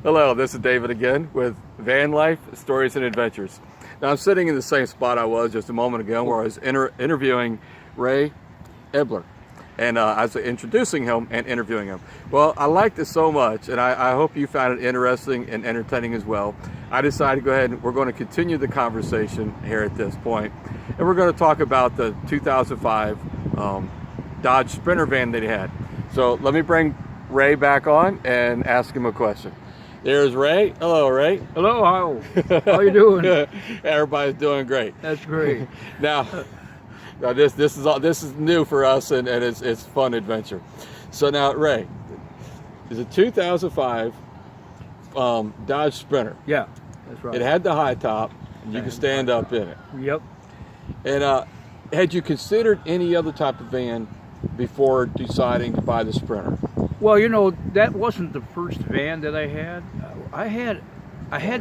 Hello, this is David again with Van Life Stories and Adventures. Now I'm sitting in the same spot I was just a moment ago where I was interviewing Ray Ebbeler. And I was introducing him and interviewing him. Well, I liked this so much, and I hope you found it interesting and entertaining as well. I decided to go ahead and we're going to continue the conversation here at this point. And we're going to talk about the 2005 Dodge Sprinter van that he had. So let me bring Ray back on and ask him a question. There's Ray. Hello, Ray. Hello, how you doing? Everybody's doing great. That's great. Now this is new for us, and it's fun adventure. So now, Ray, is a 2005 Dodge Sprinter. Yeah, that's right. It had the high top, and you could stand up in it. Yep. And had you considered any other type of van before deciding to buy the Sprinter? Well, you know, that wasn't the first van that I had. I had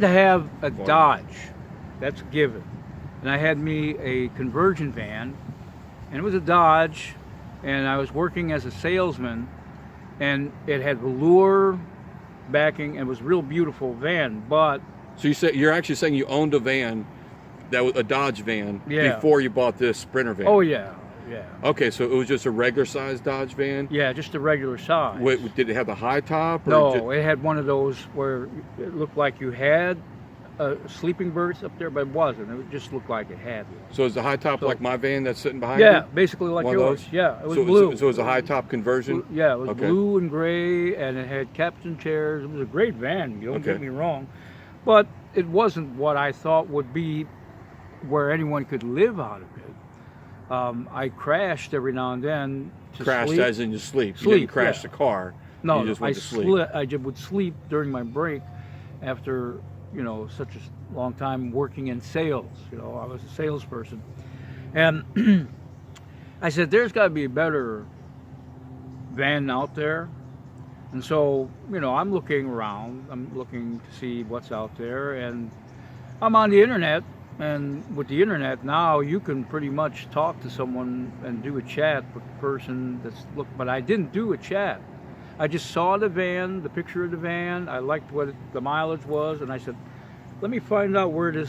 to have a Dodge. That's a given. And I had me a conversion van, and it was a Dodge, and I was working as a salesman, and it had velour backing, and it was a real beautiful van. But so you're actually saying you owned a van that was a Dodge van before you bought this Sprinter van? Oh yeah. Yeah. Okay, so it was just a regular size Dodge van? Yeah, just a regular size. Wait, did it have the high top? Or No, it had one of those where it looked like you had sleeping berths up there, but it wasn't. It just looked like it had one. So is the high top like my van that's sitting behind you? Yeah, basically like one of yours. those? Yeah, it was so blue. So it was a high top conversion? Yeah, it was okay. blue and gray, and it had captain chairs. It was a great van, don't okay. get me wrong. But it wasn't what I thought would be where anyone could live out of it. I crashed every now and then to Crashed sleep. as in you sleep. You didn't crash the car. No, you just went to sleep. I would sleep during my break after, you know, such a long time working in sales. You know, I was a salesperson. And I said, there's got to be a better van out there. And so, you know, I'm looking around. I'm looking to see what's out there. And I'm on the internet. And with the internet now, you can pretty much talk to someone and do a chat with the person but I didn't do a chat. I just saw the van, the picture of the van. I liked what the mileage was, and I said, let me find out where this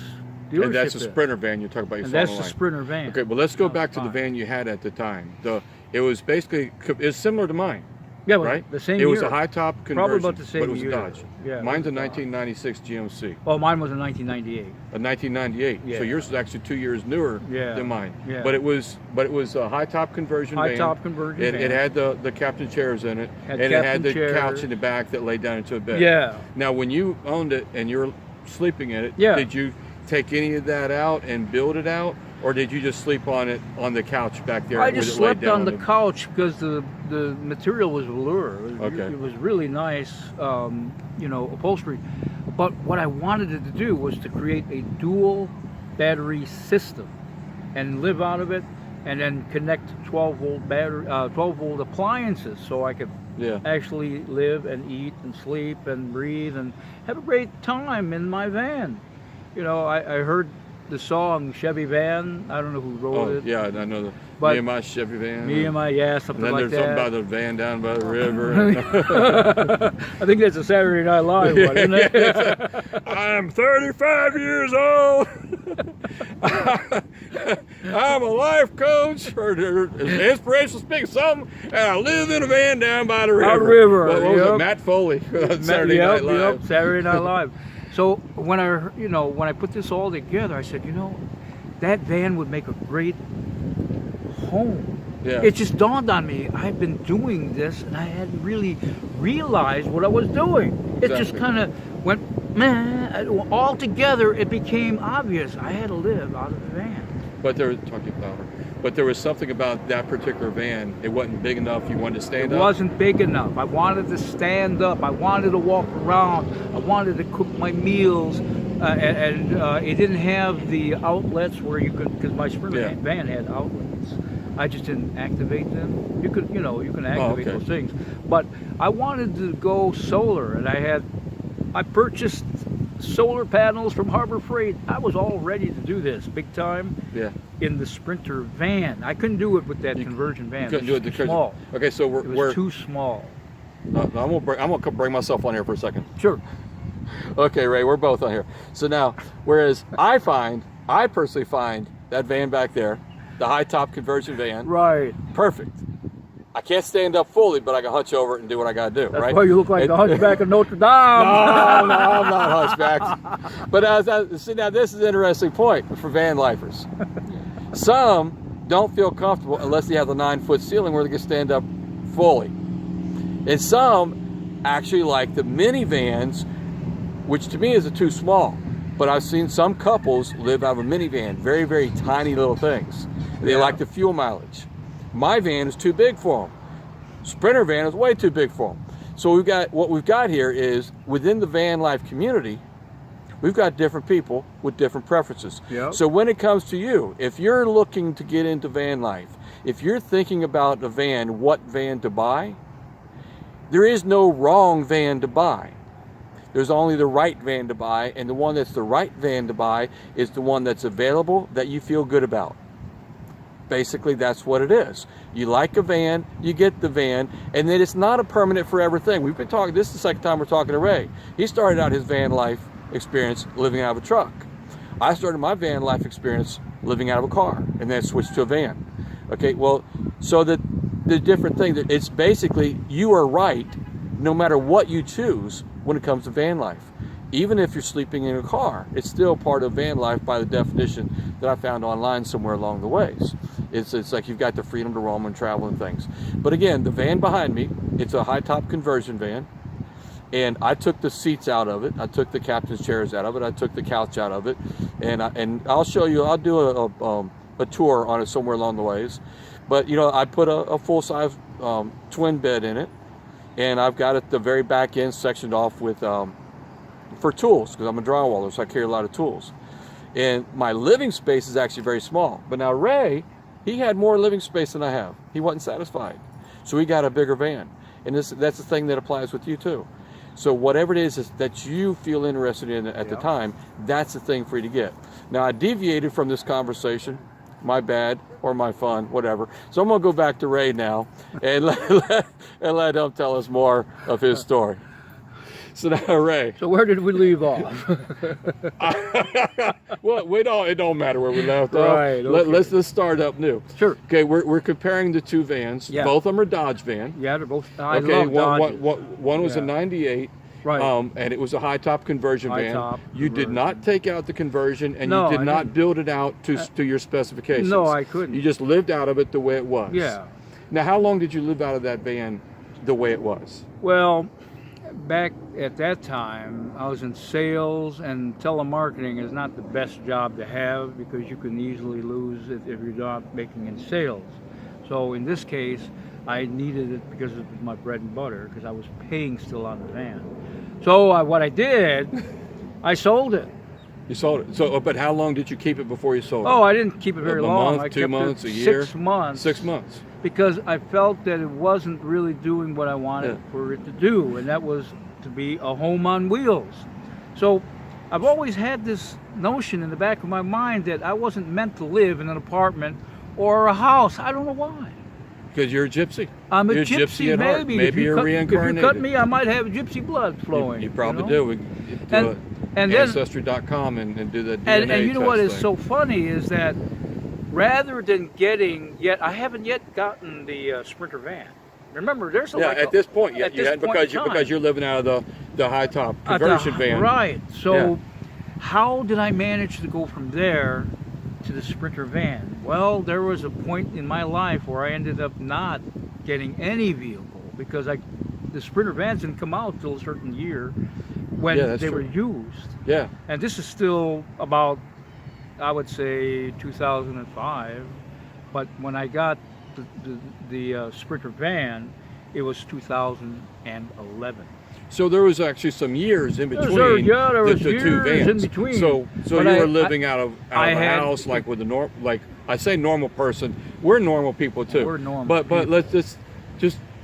dealership is. And that's a Sprinter van you're talking about. And that's the Sprinter van. Okay, well, let's go back to the van you had at the time. It was basically, it's similar to mine. Yeah, right? The same It year. was a high top conversion, Probably about the same but it was year. a Dodge. Yeah, mine's a 1996 GMC. Oh, mine was a 1998. A 1998. Yeah. So yours is actually 2 years newer than mine. Yeah. But it was a high top conversion van. High top conversion van. It had the captain chairs in it, and it had the couch in the back that laid down into a bed. Yeah. Now, when you owned it and you were sleeping in it, did you take any of that out and build it out, or did you just sleep on it on the couch back there? I just slept on the couch because the material was velour. It was really nice, you know, upholstery. But what I wanted it to do was to create a dual battery system and live out of it, and then connect 12-volt battery, 12-volt appliances, so I could actually live and eat and sleep and breathe and have a great time in my van. You know, I heard the song Chevy Van. I don't know who wrote it. Yeah, I know But me and my Chevy van. Me and my, something like that. And then there's something about the van down by the river. I think that's a Saturday Night Live one, isn't it? I'm 35 years old. I'm a life coach or inspirational speaker, something, and I live in a van down by the river. What was it? Matt Foley. Saturday Night Live. Saturday Night Live. So when I put this all together, I said, you know, that van would make a great home. Yeah. It just dawned on me, I've been doing this and I hadn't really realized what I was doing. Exactly. It just kind of went, man, all together it became obvious I had to live out of the van. But there was something about that particular van. It wasn't big enough. You wanted to stand up? It wasn't big enough. I wanted to stand up. I wanted to walk around. I wanted to cook my meals. And it didn't have the outlets where you could, because my Sprinter van had outlets. I just didn't activate them. You can activate those things. But I wanted to go solar, and I purchased solar panels from Harbor Freight. I was all ready to do this big time. Yeah. In the Sprinter van, I couldn't do it with that conversion van. You couldn't do it too small. Okay, so it was too small. I'm gonna bring myself on here for a second. Sure. Okay, Ray, we're both on here. So now, whereas I personally find that van back there, the high top conversion van, Right. perfect. I can't stand up fully, but I can hunch over it and do what I got to do, That's right? why you look like the Hunchback of Notre Dame. No, I'm not hunchbacked. But see, now this is an interesting point for van lifers. Some don't feel comfortable unless they have the 9-foot ceiling where they can stand up fully. And some actually like the minivans, which to me is too small. But I've seen some couples live out of a minivan, very, very tiny little things. They like the fuel mileage. My van is too big for them. Sprinter van is way too big for them. So what we've got here is within the van life community, we've got different people with different preferences. Yep. So when it comes to you, if you're looking to get into van life, if you're thinking about a van, what van to buy, there is no wrong van to buy. There's only the right van to buy, and the one that's the right van to buy is the one that's available that you feel good about. Basically, that's what it is. You like a van, you get the van, and then it's not a permanent forever thing. We've been talking, this is the second time we're talking to Ray. He started out his van life experience living out of a truck. I started my van life experience living out of a car, and then switched to a van. Okay, well, so the different thing, that it's basically, you are right no matter what you choose when it comes to van life. Even if you're sleeping in a car, it's still part of van life by the definition that I found online somewhere along the ways. It's like you've got the freedom to roam and travel and things. But again, the van behind me, it's a high top conversion van. And I took the seats out of it. I took the captain's chairs out of it. I took the couch out of it. And I'll show you, I'll do a tour on it somewhere along the ways. But you know, I put a full-size twin bed in it. And I've got it the very back end sectioned off with for tools, because I'm a drywaller, so I carry a lot of tools. And my living space is actually very small. But now Ray, he had more living space than I have. He wasn't satisfied. So he got a bigger van. And that's the thing that applies with you too. So whatever it is that you feel interested in at the time, that's the thing for you to get. Now I deviated from this conversation, my bad, or my fun, whatever. So I'm gonna go back to Ray now and let him tell us more of his story. So now, Ray. So where did we leave off? Well, it don't matter where we left off. Right, okay. Let's start up new. Sure. Okay, we're comparing the two vans. Yeah. Both of them are Dodge van. Yeah, they're both. I Okay, love Dodges. one was a 98. Right. And it was a high top conversion van. High-top You did conversion. not take out the conversion, and No, you did I not didn't. build it out to your specifications. No, I couldn't. You just lived out of it the way it was. Yeah. Now, how long did you live out of that van the way it was? Well, back at that time, I was in sales, and telemarketing is not the best job to have because you can easily lose it if you're not making in sales. So in this case, I needed it because it was my bread and butter, because I was paying still on the van. So what I did, I sold it. You sold it. So, but how long did you keep it before you sold it? Oh, I didn't keep it very A long. month, I 2 kept months, it a year? 6 months. 6 months. Because I felt that it wasn't really doing what I wanted for it to do, and that was to be a home on wheels. So I've always had this notion in the back of my mind that I wasn't meant to live in an apartment or a house. I don't know why. Because you're a gypsy. I'm a You're gypsy, at heart. maybe. Maybe you're If reincarnated. you cut me, I might have gypsy blood flowing. You probably know? do. We do And then- Ancestry.com and do the DNA And you know what is thing. so funny is that rather than I haven't yet gotten the Sprinter van. Remember, there's a at this point, at this point in time. because you're living out of the high top conversion van. Right. So how did I manage to go from there to the Sprinter van? Well, there was a point in my life where I ended up not getting any vehicle because the Sprinter vans didn't come out till a certain year when they were used. Yeah. And this is still about, I would say, 2005. But when I got the Sprinter van, it was 2011. So there was actually some years in between there was the two years vans. in between. So But you I- were living out of a house like with like I say normal person. We're normal people too. We're normal But people. let's just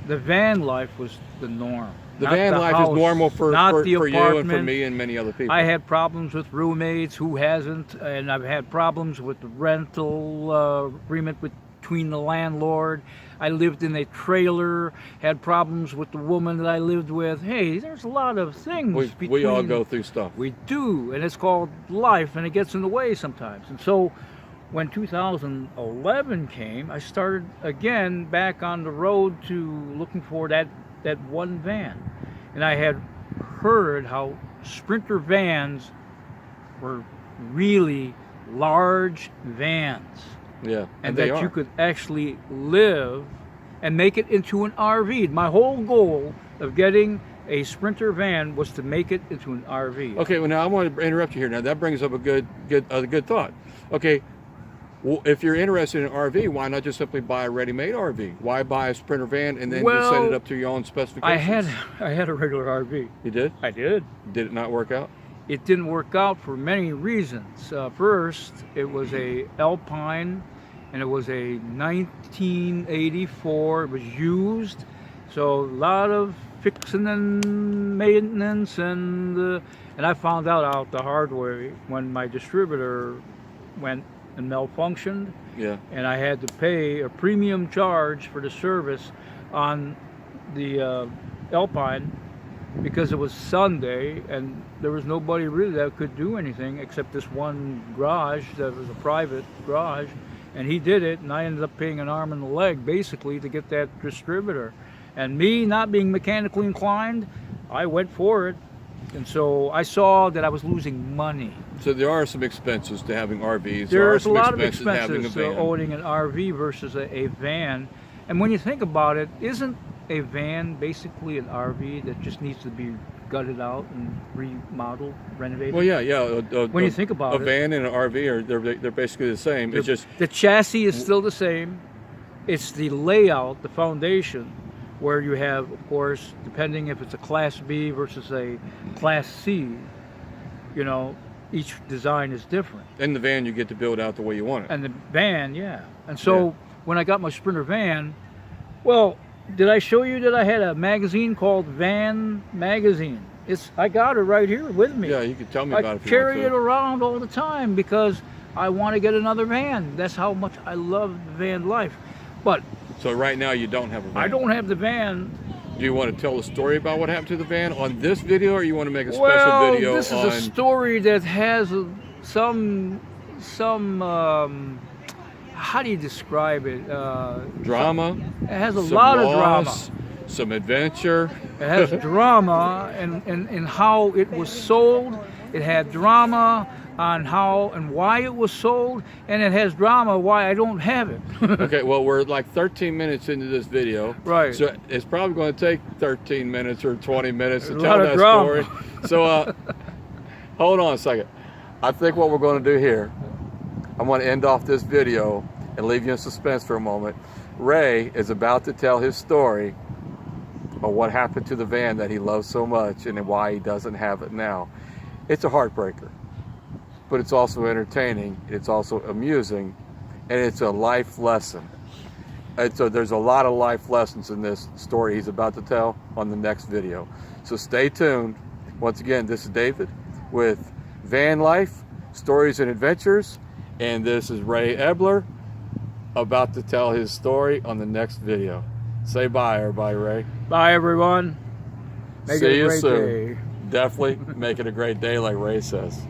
The van life was the norm. the not van the life house, is normal for not you the and for apartment. me and many other people. I had problems with roommates. Who hasn't? And I've had problems with the rental agreement with between the landlord. I lived in a trailer, had problems with the woman that I lived with. Hey, there's a lot of things We all go through stuff. We do, and it's called life, and it gets in the way sometimes. And so when 2011 came, I started again back on the road to looking for that one van. And I had heard how Sprinter vans were really large vans. Yeah, And that you could actually live and make it into an RV. My whole goal of getting a Sprinter van was to make it into an RV. Okay, well now I want to interrupt you here. Now that brings up a good thought. Okay, well, if you're interested in an RV, why not just simply buy a ready-made RV? Why buy a Sprinter van and then just set it up to your own specifications? I had a regular RV. You did? I did. Did it not work out? It didn't work out for many reasons. First, it was a Alpine, and it was a 1984. It was used, so a lot of fixing and maintenance, and I found out the hard way when my distributor went and malfunctioned. Yeah. And I had to pay a premium charge for the service on the Alpine, because it was Sunday and there was nobody really that could do anything except this one garage that was a private garage, and he did it, and I ended up paying an arm and a leg basically to get that distributor. And me not being mechanically inclined, I went for it, and so I saw that I was losing money. So there are some expenses to having RVs. There's a lot of expenses to having a expenses van. owning an RV versus a van. And when you think about it, isn't a van basically an RV that just needs to be gutted out and remodeled, renovated? Well, yeah. When you think about a van and an RV are they're basically the same. It's just the chassis is still the same. It's the layout, the foundation, where you have, of course, depending if it's a Class B versus a Class C, you know, each design is different. in the van you get to build out the way you want it. And the van, yeah. And so when I got my Sprinter van, well, did I show you that I had a magazine called Van Magazine? I got it right here with me. Yeah, you can tell me about it if you carry want it around all the time because I want to get another van. That's how much I love van life. But So right now you don't have a van. I don't have the van. Do you want to tell a story about what happened to the van on this video, or you want to make a special Well, video this on... is a story that has some how do you describe it? drama? It has a some lot of loss, drama. some adventure. It has drama and how it was sold. It had drama on how and why it was sold, and it has drama why I don't have it. Okay, well, we're like 13 minutes into this video. Right. So it's probably going to take 13 minutes or 20 minutes to A tell lot of that drama. story. So hold on a second. I think what we're going to do here, I'm going to end off this video and leave you in suspense for a moment. Ray is about to tell his story of what happened to the van that he loves so much and why he doesn't have it now. It's a heartbreaker, but it's also entertaining, it's also amusing, and it's a life lesson. And so there's a lot of life lessons in this story he's about to tell on the next video. So stay tuned. Once again, this is David with Van Life, Stories and Adventures, and this is Ray Ebbeler about to tell his story on the next video. Say bye, everybody, Ray. Bye, everyone. Make See it a you great soon. day. Definitely make it a great day, like Ray says.